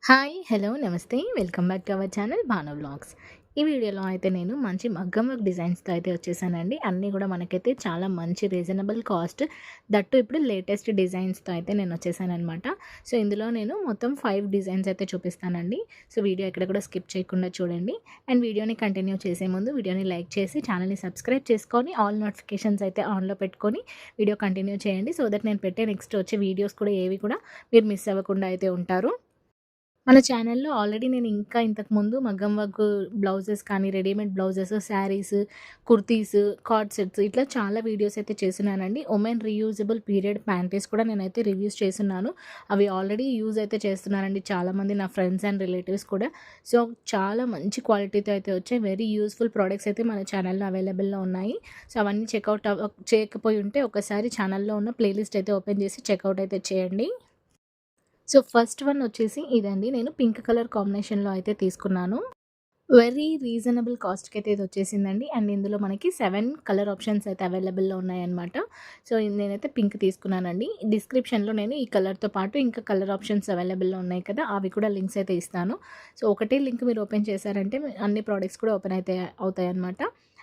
Hi! Hello! నమస్తే. Welcome back to our channel Bhanu vlogs. ఈ వీడియోలో అయితే నేను మంచి మగ్గం వర్క్ డిజైన్స్‌తో అయితే వచ్చేసానండి. అన్నీ కూడా మనకైతే చాలా మంచి రీజనబుల్ కాస్ట్. దట్టు ఇప్పుడు లేటెస్ట్ డిజైన్స్‌తో అయితే నేను వచ్చేసాననమాట. సో, ఇందులో నేను మొత్తం 5 డిజైన్స్ అయితే చూపిస్తానండి. సో, వీడియో ఎక్కడ కూడా స్కిప్ చేయకుండా చూడండి. అండ్ వీడియోని కంటిన్యూ చేసే ముందు వీడియోని లైక్ చేసి ఛానల్‌ని సబ్స్క్రైబ్ చేసుకొని ఆల్ నోటిఫికేషన్స్ అయితే ఆన్‌లో పెట్టుకొని వీడియో కంటిన్యూ చేయండి. సో దట్ నేను పెట్టే నెక్స్ట్ వచ్చే వీడియోస్ కూడా ఏవి కూడా మీరు మిస్ అవ్వకుండా అయితే ఉంటారు. మన ఛానల్‌లో ఆల్రెడీ నేను ఇంకా ఇంతకుముందు మగ్గం వర్క్ బ్లౌజెస్ కానీ, readymade blouses, saris, kurtis, card sets ఇట్లా చాలా వీడియోస్ అయితే చేసున్నానండి. ఉమెన్ రీయూజబుల్ పీరియడ్ ప్యాంటీస్ కూడా నేనైతే రివ్యూస్ చేసున్నాను. అవి ఆల్రెడీ యూజ్ అయితే చేస్తున్నారండి చాలామంది నా ఫ్రెండ్స్ అండ్ రిలేటివ్స్ కూడా. సో, చాలా మంచి క్వాలిటీతో అయితే వచ్చాయి. వెరీ యూజ్‌ఫుల్ ప్రొడక్ట్స్ అయితే మన ఛానల్‌లో అవైలబుల్‌లో ఉన్నాయి. సో, అవన్నీ చెక్‌ఔట్ చేయకపోయి ఉంటే ఒకసారి ఛానల్‌లో ఉన్న ప్లేలిస్ట్ అయితే ఓపెన్ చేసి చెక్‌ఔట్ అయితే చేయండి. సో, ఫస్ట్ వన్ వచ్చేసి ఇదండి. నేను పింక్ కలర్ కాంబినేషన్‌లో అయితే తీసుకున్నాను. వెరీ రీజనబుల్ కాస్ట్‌కైతే ఇదొచ్చేసిందండి. అండ్ ఇందులో మనకి 7 కలర్ ఆప్షన్స్ అయితే అవైలబుల్‌లో ఉన్నాయన్నమాట. సో, నేనైతే పింక్ తీసుకున్నానండి. డిస్క్రిప్షన్‌లో నేను ఈ కలర్‌తో పాటు ఇంకా కలర్ ఆప్షన్స్ అవైలబుల్‌లో ఉన్నాయి కదా! అవి కూడా లింక్స్ అయితే ఇస్తాను. సో, ఒకటే లింక్ మీరు ఓపెన్ చేశారంటే అన్ని ప్రొడక్ట్స్ కూడా ఓపెన్ అయితే అవుతాయన్నమాట.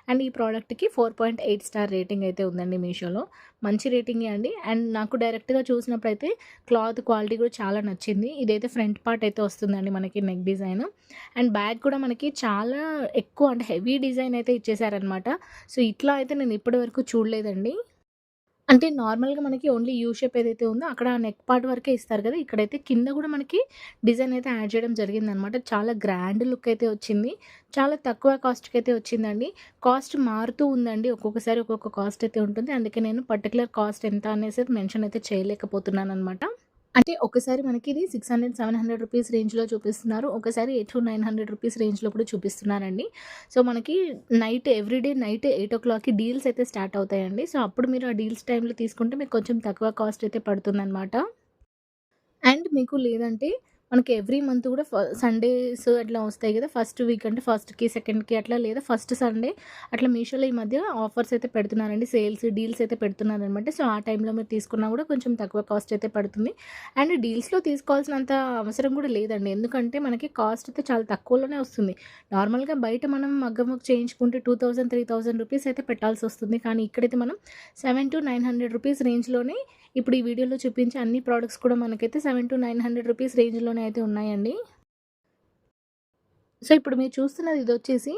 అండ్ ఈ ప్రోడక్ట్‌కి 4.8 స్టార్ రేటింగ్ అయితే ఉందండి మీషోలో. మంచి రేటింగే అండి. అండ్ నాకు డైరెక్ట్‌గా చూసినప్పుడైతే క్లాత్ క్వాలిటీ కూడా చాలా నచ్చింది. ఇదైతే ఫ్రంట్ పార్ట్ అయితే వస్తుందండి మనకి నెక్ డిజైన్. అండ్ బ్యాక్ కూడా మనకి చాలా ఎక్కువ అంటే హెవీ డిజైన్ అయితే ఇచ్చేసారనమాట. సో, ఇట్లా అయితే నేను ఇప్పటి వరకు చూడలేదండి. అంటే నార్మల్‌గా మనకి ఓన్లీ యూ షేప్ ఏదైతే ఉందో అక్కడ నెక్ పార్ట్ వరకే ఇస్తారు కదా! ఇక్కడైతే కింద గూడా మనకి డిజైన్ అయితే యాడ్ చేయడం జరిగిందనమాట. చాలా గ్రాండ్ లుక్ అయితే వచ్చింది. చాలా తక్కువ కాస్ట్‌కైతే వచ్చిందండి. కాస్ట్ మారుతూ ఉందండి. ఒక్కొక్కసారి ఒక్కొక్క కాస్ట్ అయితే ఉంటుంది. అందుకే నేను పర్టిక్యులర్ కాస్ట్ ఎంత అనేసి మెన్షన్ అయితే చేయలేకపోతున్నాననమాట. అంటే ఒకసారి మనకి ఇది 600, 700 రూపీస్ రేంజ్‌లో చూపిస్తున్నారు. ఒకసారి 800-900 రూపీస్ రేంజ్‌లో కూడా చూపిస్తున్నారండి. సో, మనకి ఎవ్రీడే నైట్ 8:00కి డీల్స్ అయితే స్టార్ట్ అవుతాయండి. సో, అప్పుడు మీరు ఆ డీల్స్ టైమ్‌లో తీసుకుంటే మీకు కొంచెం తక్కువ కాస్ట్ అయితే పడుతుందనమాట. అండ్ మీకు లేదంటే మనకి ఎవ్రీ మంత్ కూడా సండేస్ అట్లా వస్తాయి కదా! ఫస్ట్ వీక్ అంటే ఫస్ట్‌కి, సెకండ్‌కి అట్లా లేదా ఫస్ట్ సండే అట్లా మీషోలో ఈ మధ్య ఆఫర్స్ అయితే పెడుతున్నారండి. సేల్స్, డీల్స్ అయితే పెడుతున్నారనమాట. సో, ఆ టైంలో మీరు తీసుకున్నా కూడా కొంచెం తక్కువ కాస్ట్ అయితే పడుతుంది. అండ్ డీల్స్‌లో తీసుకోవాల్సినంత అవసరం కూడా లేదండి. ఎందుకంటే మనకి కాస్ట్ అయితే చాలా తక్కువలోనే వస్తుంది. నార్మల్‌గా బయట మనం మగ్గం వర్క్ చేయించుకుంటే 2000, 3000 రూపీస్ అయితే పెట్టాల్సొస్తుంది. కానీ ఇక్కడైతే మనం 700-900 రూపీస్ రేంజ్‌లోనే ఇప్పుడు ఈ వీడియోలో చూపించే అన్ని ప్రొడక్ట్స్ కూడా మనకైతే 700-900 రూపీస్ రేంజ్‌లోనే అయితే ఉన్నాయండి. సో, ఇప్పుడు మీరు చూస్తున్నది ఇదొచ్చేసి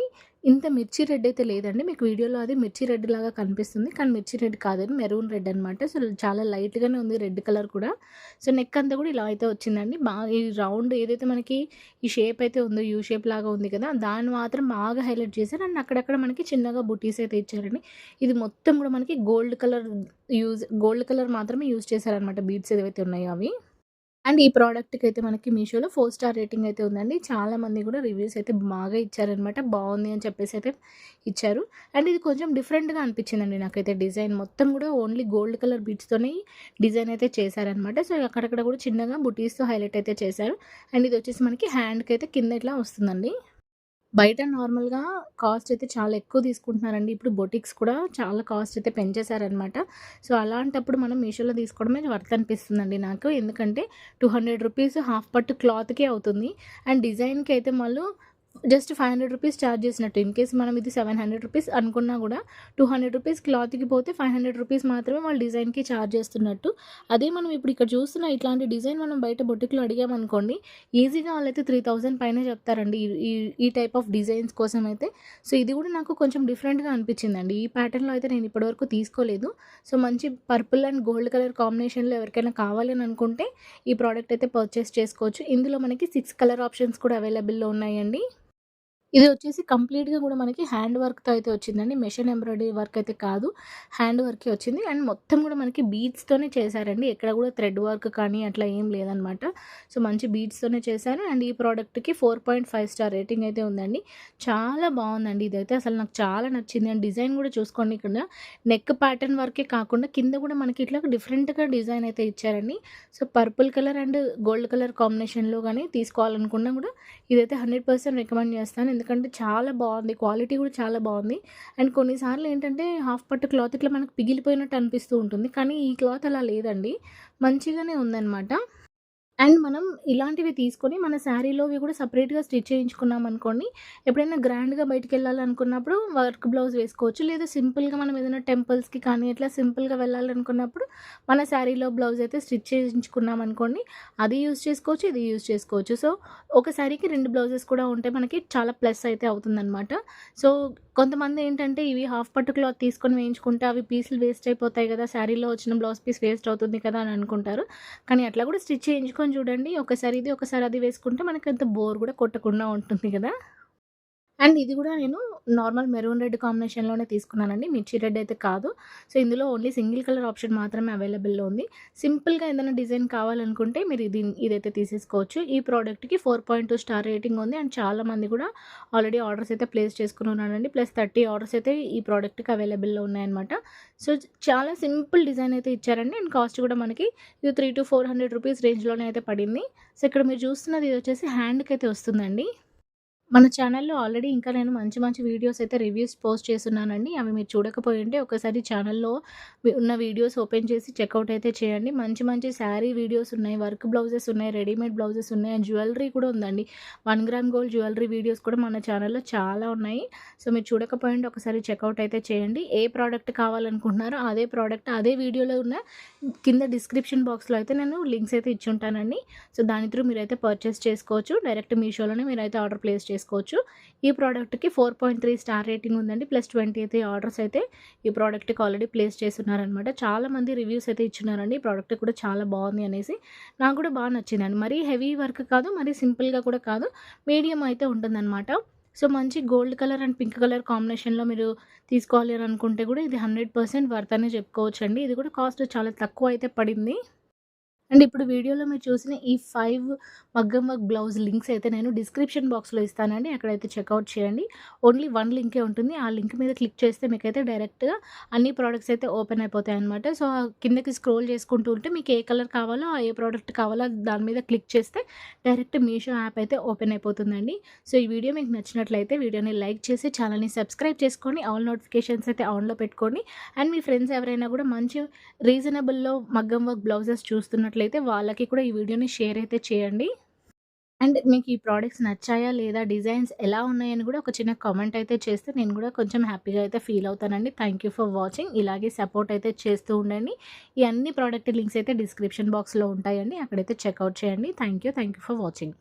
ఇంత మిర్చి రెడ్ అయితే లేదండి. మీకు వీడియోలో అది మిర్చి రెడ్ లాగా కనిపిస్తుంది. కానీ మిర్చి రెడ్ కాదండి. మెరూన్ రెడ్ అనమాట. సో, చాలా లైట్‌గానే ఉంది రెడ్ కలర్ కూడా. సో, నెక్ అంతా కూడా ఇలా అయితే వచ్చిందండి. బాగా ఈ రౌండ్ ఏదైతే మనకి ఈ షేప్ అయితే ఉందో యూ షేప్ లాగా ఉంది కదా! దాన్ని మాత్రం బాగా హైలైట్ చేశారు. అండ్ అక్కడక్కడ మనకి చిన్నగా బుటీస్ అయితే ఇచ్చారండి. ఇది మొత్తం కూడా మనకి గోల్డ్ కలర్ మాత్రమే యూజ్ చేశారనమాట. బీడ్స్ ఏవైతే ఉన్నాయో అవి. అండ్ ఈ ప్రోడక్ట్‌కైతే మనకి మీషోలో 4 స్టార్ రేటింగ్ అయితే ఉందండి. చాలామంది కూడా రివ్యూస్ అయితే బాగా ఇచ్చారనమాట. బావుంది అని చెప్పేసి అయితే ఇచ్చారు. అండ్ ఇది కొంచెం డిఫరెంట్‌గా అనిపించిందండి నాకైతే డిజైన్ మొత్తం కూడా ఓన్లీ గోల్డ్ కలర్ బీడ్స్‌తోని డిజైన్ అయితే చేశారనమాట. సో, అక్కడక్కడ కూడా చిన్నగా బుటీస్‌తో హైలైట్ అయితే చేశారు. అండ్ ఇదొచ్చేసి మనకి హ్యాండ్‌కైతే కింద ఇట్లా వస్తుందండి. బయట నార్మల్‌గా కాస్ట్ అయితే చాలా ఎక్కువ తీసుకుంటున్నారండి. ఇప్పుడు బొటిక్స్ కూడా చాలా కాస్ట్ అయితే పెంచేశారనమాట. సో, అలాంటప్పుడు మనం మీషోలో తీసుకోవడమే వర్త్ అనిపిస్తుందండి నాకు. ఎందుకంటే 200 రూపీస్ హాఫ్ పట్టు క్లాత్‌కే అవుతుంది. అండ్ డిజైన్‌కి అయితే వాళ్ళు జస్ట్ 500 రూపీస్ చార్జ్ చేసినట్టు. ఇన్‌కేస్ మనం ఇది 700 రూపీస్ అనుకున్నా కూడా 200 రూపీస్ క్లాత్‌కి పోతే 500 రూపీస్ మాత్రమే వాళ్ళు డిజైన్‌కి చార్జ్ చేస్తున్నట్టు. అదే మనం ఇప్పుడు ఇక్కడ చూస్తున్న ఇట్లాంటి డిజైన్ మనం బయట బొటిక్‌లో అడిగామనుకోండి ఈజీగా వాళ్ళైతే 3000 పైనే చెప్తారండి. ఈ ఈ ఈ టైప్ ఆఫ్ డిజైన్స్ కోసమైతే. సో, ఇది కూడా నాకు కొంచెం డిఫరెంట్‌గా అనిపించిందండి. ఈ ప్యాటర్న్‌లో అయితే నేను ఇప్పటివరకు తీసుకోలేదు. సో, మంచి పర్పుల్ అండ్ గోల్డ్ కలర్ కాంబినేషన్‌లో ఎవరికైనా కావాలి అని అనుకుంటే ఈ ప్రోడక్ట్ అయితే పర్చేస్ చేసుకోవచ్చు. ఇందులో మనకి 6 కలర్ ఆప్షన్స్ కూడా అవైలబుల్‌లో ఉన్నాయండి. ఇది వచ్చేసి కంప్లీట్‌గా గూడా మనకి హ్యాండ్ వర్క్‌తో అయితే వచ్చిందండి. మెషిన్ ఎంబ్రాయిడరీ వర్క్ అయితే కాదు. హ్యాండ్ వర్కే వచ్చింది. అండ్ మొత్తం గూడా మనకి బీడ్స్‌తోనే చేశారండి. ఎక్కడ గూడా థ్రెడ్ వర్క్ కానీ అట్లా ఏం లేదనమాట. సో, మంచి బీడ్స్‌తోనే చేశారు. అండ్ ఈ ప్రోడక్ట్‌కి 4.5 స్టార్ రేటింగ్ అయితే ఉందండి. చాలా బావుందండి ఇదైతే అసలు నాకు చాలా నచ్చింది. అండ్ డిజైన్ గూడా చూసుకోండి ఇక్కడ నెక్ ప్యాటర్న్ వర్కే కాకుండా కింద గూడా మనకి ఇట్లా డిఫరెంట్‌గా డిజైన్ అయితే ఇచ్చారండి. So, purple colour and gold colour కాంబినేషన్‌లో గాని తీసుకోవాలనుకున్నా గూడా ఇదైతే 100% రికమెండ్ చేస్తాను. ఎందుకంటే చాలా బావుంది. క్వాలిటీ కూడా చాలా బావుంది. అండ్ కొన్నిసార్లు ఏంటంటే హాఫ్ పట్టు క్లాత్ ఇట్లా మనకు పిగిలిపోయినట్టు అనిపిస్తూ ఉంటుంది. కానీ ఈ క్లాత్ అలా లేదండి. మంచిగానే ఉందనమాట. అండ్ మనం ఇలాంటివి తీసుకొని మన శారీలోవి కూడా సెపరేట్‌గా స్టిచ్ చేయించుకున్నామనుకోండి, ఎప్పుడైనా గ్రాండ్‌గా బయటికెళ్ళాలనుకున్నప్పుడు వర్క్ బ్లౌజ్ వేసుకోవచ్చు. లేదా సింపుల్‌గా మనం ఏదైనా టెంపుల్స్‌కి కానీ ఇట్లా సింపుల్‌గా వెళ్ళాలనుకున్నప్పుడు మన శారీలో బ్లౌజ్ అయితే స్టిచ్ చేయించుకున్నామనుకోండి, అది యూజ్ చేసుకోవచ్చు, ఇది యూజ్ చేసుకోవచ్చు. సో, ఒక శారీకి 2 బ్లౌజెస్ కూడా ఉంటే మనకి చాలా ప్లస్ అయితే అవుతుందనమాట. సో, కొంతమంది ఏంటంటే ఇవి హాఫ్ పట్టు క్లాత్ తీసుకొని వేయించుకుంటే అవి పీసులు వేస్ట్ అయిపోతాయి కదా! శారీలో వచ్చిన బ్లౌజ్ పీస్ వేస్ట్ అవుతుంది కదా! అని అనుకుంటారు. కానీ అట్లా కూడా స్టిచ్ చేయించుకొని చూడండి. ఒకసారి ఇది, ఒకసారి అది వేసుకుంటే మనకంత బోర్ కూడా కొట్టకుండా ఉంటుంది కదా! అండ్ ఇది గూడా నేను నార్మల్ మెరూన్ రెడ్ కాంబినేషన్‌లోనే తీసుకున్నానండి. మిర్చి రెడ్ అయితే కాదు. సో, ఇందులో ఓన్లీ సింగిల్ కలర్ ఆప్షన్ మాత్రమే అవైలబుల్‌లో ఉంది. సింపుల్‌గా ఏదైనా డిజైన్ కావాలనుకుంటే మీరు ఇదైతే తీసేసుకోవచ్చు. ఈ ప్రోడక్ట్‌కి 4.2 స్టార్ రేటింగ్ ఉంది. అండ్ చాలామంది కూడా ఆల్రెడీ ఆర్డర్స్ అయితే ప్లేస్ చేసుకొని ఉన్నారండి. ప్లస్ 30 ఆర్డర్స్ అయితే ఈ ప్రోడక్ట్‌కి అవైలబుల్‌లో ఉన్నాయన్నమాట. సో, చాలా సింపుల్ డిజైన్ అయితే ఇచ్చారండి. అండ్ కాస్ట్ కూడా మనకి ఇది 300-400 రూపీస్ రేంజ్‌లోనే అయితే పడింది. సో, ఇక్కడ మీరు చూస్తున్నది ఇదొచ్చేసి హ్యాండ్‌కైతే వస్తుందండి. మన ఛానల్‌లో ఆల్రెడీ ఇంకా నేను మంచి మంచి వీడియోస్ అయితే రివ్యూస్ పోస్ట్ చేసున్నానండి. అవి మీరు చూడకపోయుంటే ఒకసారి ఛానల్‌లో ఉన్న వీడియోస్ ఓపెన్ చేసి చెక్‌ఔట్ అయితే చేయండి. మంచి మంచి శారీ వీడియోస్ ఉన్నాయి, వర్క్ బ్లౌజెస్ ఉన్నాయి, రెడీమేడ్ బ్లౌజెస్ ఉన్నాయి, అండ్ జ్యువెలరీ కూడా ఉందండి. 1 గ్రామ్ గోల్డ్ జ్యువెలరీ వీడియోస్ కూడా మన ఛానల్‌లో చాలా ఉన్నాయి. సో, మీరు చూడకపోయుంటే ఒకసారి చెక్‌ఔట్ అయితే చేయండి. ఏ ప్రోడక్ట్ కావాలనుకుంటున్నారో అదే ప్రోడక్ట్ అదే వీడియోలో ఉన్న కింద డిస్క్రిప్షన్ బాక్స్‌లో అయితే నేను లింక్స్ అయితే ఇచ్చుంటానండి. సో, దాని త్రూ మీరైతే పర్చేస్ చేసుకోవచ్చు. డైరెక్ట్ మీషోలోనే మీరైతే ఆర్డర్ ప్లేస్ చేసుకోవచ్చు. ఈ ప్రోడక్ట్‌కి 4.3 స్టార్ రేటింగ్ ఉందండి. ప్లస్ 23 ఆర్డర్స్ అయితే ఈ ప్రోడక్ట్‌కి ఆల్రెడీ ప్లేస్ చేసున్నారనమాట. చాలామంది రివ్యూస్ అయితే ఇచ్చున్నారండి. ఈ ప్రోడక్ట్ కూడా చాలా బాగుంది అనేసి. నాకు కూడా బాగా నచ్చిందండి. మరీ హెవీ వర్క్ కాదు, మరీ సింపుల్‌గా కూడా కాదు. మీడియం అయితే ఉంటుందనమాట. సో, మంచి gold colour and pink colour కాంబినేషన్‌లో మీరు తీసుకోవాలి అని అనుకుంటే కూడా ఇది 100% వర్త్ అనే చెప్పుకోవచ్చండి. ఇది కూడా కాస్ట్ చాలా తక్కువ అయితే పడింది. అండ్ ఇప్పుడు వీడియోలో మీరు చూసిన ఈ 5 మగ్గం వర్క్ బ్లౌజ్ లింక్స్ అయితే నేను డిస్క్రిప్షన్ బాక్స్‌లో ఇస్తానండి. అక్కడైతే చెక్‌ఔట్ చేయండి. ఓన్లీ 1 లింకే ఉంటుంది. ఆ లింక్ మీద క్లిక్ చేస్తే మీకైతే డైరెక్ట్‌గా అన్ని ప్రొడక్ట్స్ అయితే ఓపెన్ అయిపోతాయన్నమాట. సో, కిందకి స్క్రోల్ చేసుకుంటూ ఉంటే మీకు ఏ కలర్ కావాలో, ఏ ప్రోడక్ట్ కావాలో దాని మీద క్లిక్ చేస్తే డైరెక్ట్ మీషో యాప్ అయితే ఓపెన్ అయిపోతుందండి. సో, ఈ వీడియో మీకు నచ్చినట్లయితే వీడియోని లైక్ చేసి ఛానల్‌ని సబ్స్క్రైబ్ చేసుకొని ఆల్ నోటిఫికేషన్స్ అయితే ఆన్‌లో పెట్టుకోండి. అండ్ మీ ఫ్రెండ్స్ ఎవరైనా కూడా మంచి రీజనబుల్‌లో మగ్గం వర్క్ బ్లౌజెస్ చూస్తున్నట్లయితే వాళ్ళకి కూడా ఈ వీడియోని షేర్ అయితే చేయండి. అండ్ మీకు ఈ ప్రొడక్ట్స్ నచ్చాయా లేదా? డిజైన్స్ ఎలా ఉన్నాయని కూడా ఒక చిన్న కామెంట్ అయితే చేస్తే నేను కూడా కొంచెం హ్యాపీగా అయితే ఫీల్ అవుతానండి. Thank you for watching. ఇలాగే సపోర్ట్ అయితే చేస్తూ ఉండండి. ఈ అన్ని ప్రొడక్ట్ లింక్స్ అయితే డిస్క్రిప్షన్ బాక్స్‌లో ఉంటాయండి. అక్కడైతే చెక్‌ఔట్ చేయండి. Thank you for watching.